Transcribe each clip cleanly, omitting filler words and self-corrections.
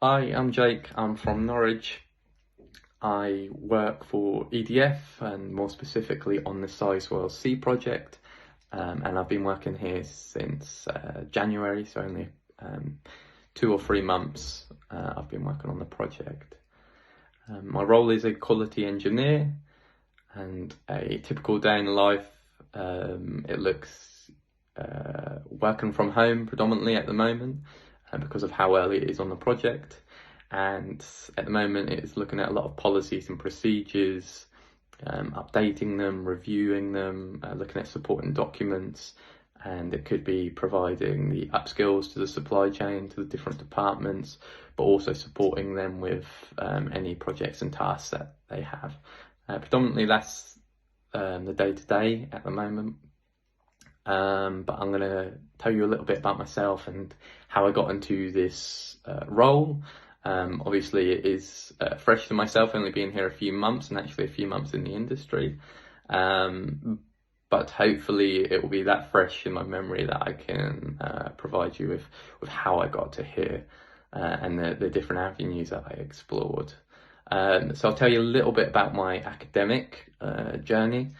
Hi, I'm Jake. I'm from Norwich. I work for EDF and more specifically on the Sizewell C project. And I've been working here since January, so only 2 or 3 months I've been working on the project. My role is a quality engineer, and a typical day in life, it looks working from home predominantly at the moment because of how early it is on the project. And at the moment it's looking at a lot of policies and procedures, updating them, reviewing them, looking at supporting documents, and it could be providing the upskills to the supply chain, to the different departments, but also supporting them with any projects and tasks that they have. Predominantly that's the day-to-day at the moment. But I'm going to tell you a little bit about myself and how I got into this role. Obviously it is fresh to myself, only being here a few months, and actually a few months in the industry. But hopefully it will be that fresh in my memory that I can provide you with how I got to here and the different avenues that I explored. So I'll tell you a little bit about my academic journey.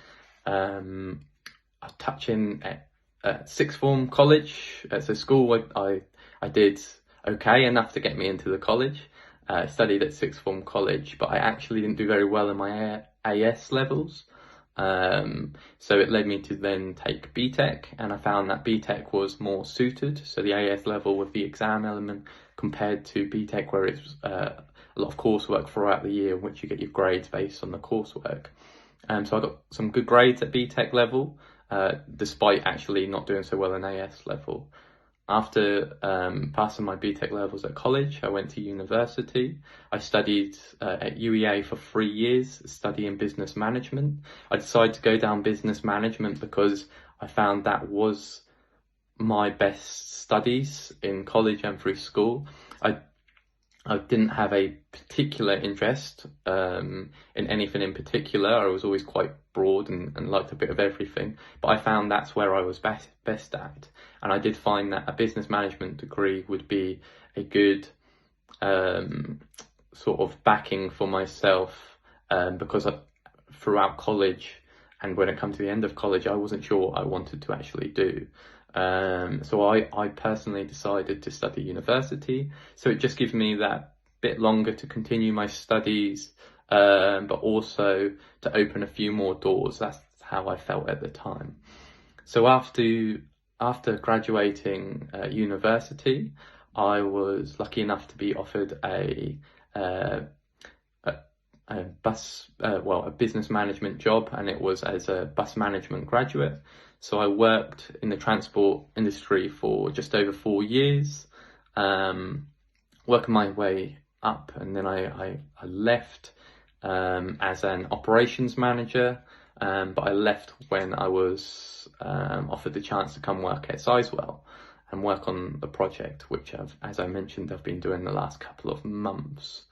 I'll touch in at sixth form college. So school, I did okay enough to get me into the college. I studied at sixth form college, but I actually didn't do very well in my AS levels. So it led me to then take BTEC, and I found that BTEC was more suited. So the AS level with the exam element compared to BTEC, where it's a lot of coursework throughout the year, in which you get your grades based on the coursework. So I got some good grades at BTEC level, despite actually not doing so well in AS level. After passing my BTEC levels at college, I went to university. I studied at UEA for 3 years, studying business management. I decided to go down business management because I found that was my best studies in college and through school. I didn't have a particular interest in anything in particular. I was always quite broad and liked a bit of everything, but I found that's where I was best at. And I did find that a business management degree would be a good sort of backing for myself, because throughout college and when it came to the end of college, I wasn't sure what I wanted to actually do. So I personally decided to study university. So it just gives me that bit longer to continue my studies, but also to open a few more doors. That's how I felt at the time. So after graduating university, I was lucky enough to be offered a business management job, and it was as a bus management graduate. So I worked in the transport industry for just over 4 years, working my way up, and then I left as an operations manager, but I left when I was offered the chance to come work at Sizewell and work on the project, which as I mentioned, I've been doing the last couple of months.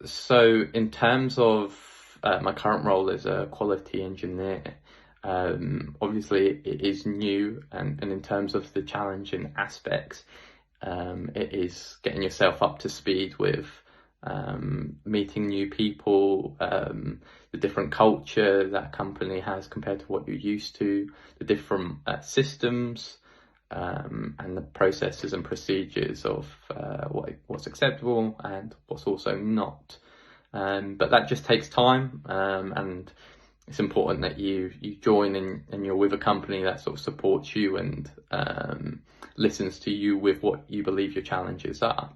So in terms of my current role as a quality engineer, obviously it is new, and in terms of the challenging aspects, it is getting yourself up to speed with meeting new people, the different culture that company has compared to what you're used to, the different systems, and the processes and procedures of what's acceptable and what's also not. But that just takes time, and it's important that you join and you're with a company that sort of supports you and listens to you with what you believe your challenges are.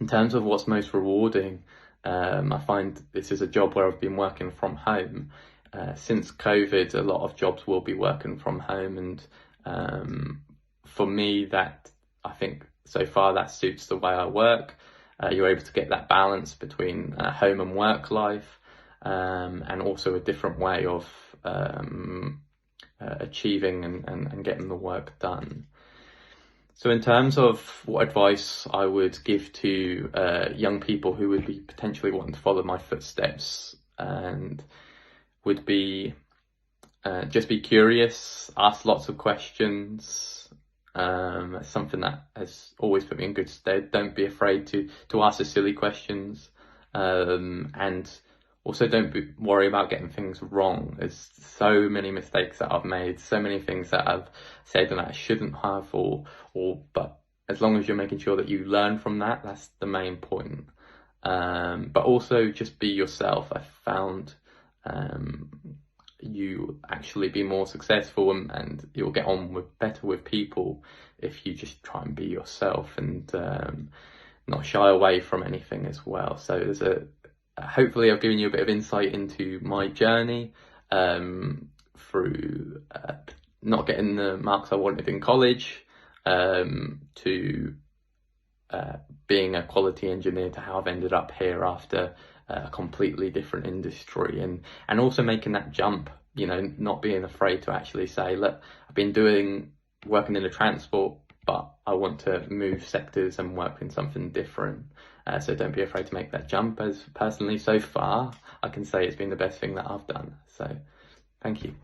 In terms of what's most rewarding, I find this is a job where I've been working from home. Since COVID, a lot of jobs will be working from home, and for me, that I think so far that suits the way I work. You're able to get that balance between home and work life, and also a different way of achieving and getting the work done. So in terms of what advice I would give to young people who would be potentially wanting to follow my footsteps, and would be just be curious, ask lots of questions, It's something that has always put me in good stead. Don't be afraid to ask the silly questions, and also don't worry about getting things wrong. There's so many mistakes that I've made, so many things that I've said and that I shouldn't have, but as long as you're making sure that you learn from that, that's the main point. But also just be yourself. I found you actually be more successful, and you'll get on better with people if you just try and be yourself and not shy away from anything as well. So hopefully I've given you a bit of insight into my journey through not getting the marks I wanted in college, to being a quality engineer, to how I've ended up here after a completely different industry, and also making that jump, not being afraid to actually say, look, I've been working in the transport, but I want to move sectors and work in something different. So don't be afraid to make that jump. As personally, so far, I can say it's been the best thing that I've done. So thank you.